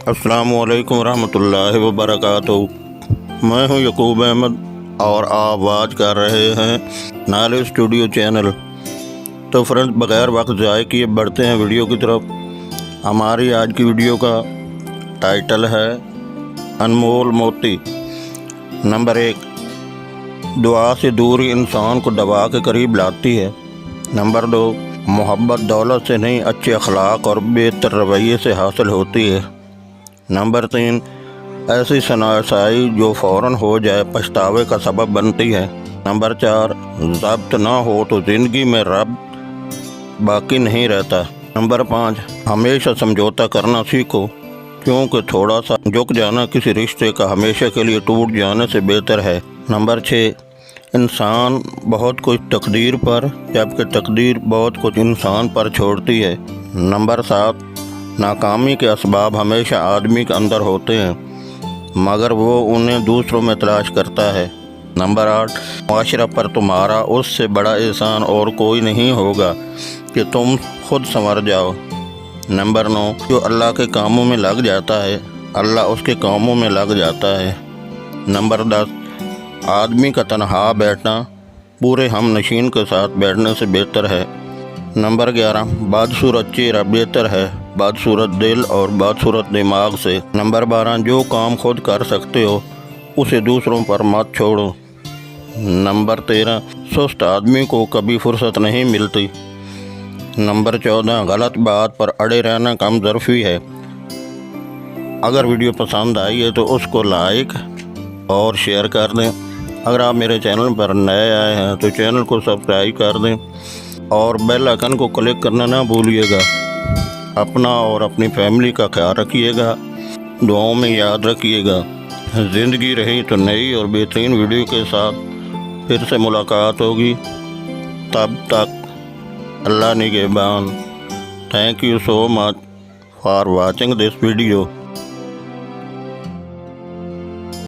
अस्सलाम वालेकुम रहमतुल्लाहि व बरकातुहू। मैं हूं यकूब अहमद और आप वाच कर रहे हैं नॉलेज स्टूडियो चैनल। तो फ्रेंड्स, बग़ैर वक्त ज़ाय किए बढ़ते हैं वीडियो की तरफ। हमारी आज की वीडियो का टाइटल है अनमोल मोती। नंबर 1, दुआ से दूरी इंसान को दवा के करीब लाती है। नंबर 2, मोहब्बत दौलत से नहीं अच्छे अखलाक और बेहतर रवैये से हासिल होती है। नंबर 3, ऐसी शनासाई जो फ़ौरन हो जाए पछतावे का सबब बनती है। नंबर 4, ज़ब्त ना हो तो ज़िंदगी में रब बाकी नहीं रहता। नंबर 5, हमेशा समझौता करना सीखो, क्योंकि थोड़ा सा झुक जाना किसी रिश्ते का हमेशा के लिए टूट जाने से बेहतर है। नंबर 6, इंसान बहुत कुछ तकदीर पर, जबकि तकदीर बहुत कुछ इंसान पर छोड़ती है। नंबर 7, नाकामी के असबाब हमेशा आदमी के अंदर होते हैं, मगर वो उन्हें दूसरों में तलाश करता है। नंबर 8, मुआशरा पर तुम्हारा उससे बड़ा एहसान और कोई नहीं होगा कि तुम खुद संवर जाओ। नंबर 9, जो अल्लाह के कामों में लग जाता है, अल्लाह उसके कामों में लग जाता है। नंबर 10, आदमी का तन्हा बैठना पूरे हम नशीन के साथ बैठने से बेहतर है। नंबर 11, बदसूरत चेहरा बेहतर है बदसूरत दिल और बदसूरत दिमाग से। नंबर 12, जो काम खुद कर सकते हो उसे दूसरों पर मत छोड़ो। नंबर 13, सुस्त आदमी को कभी फुर्सत नहीं मिलती। नंबर 14, गलत बात पर अड़े रहना कमज़ोरी है। अगर वीडियो पसंद आई है तो उसको लाइक और शेयर कर दें। अगर आप मेरे चैनल पर नए आए हैं तो चैनल को सब्सक्राइब कर दें और बेल आइकन को क्लिक करना ना भूलिएगा। अपना और अपनी फैमिली का ख्याल रखिएगा, दुआओं में याद रखिएगा। ज़िंदगी रही तो नई और बेहतरीन वीडियो के साथ फिर से मुलाकात होगी। तब तक अल्लाह निगहबान। Thank you so much for watching this video.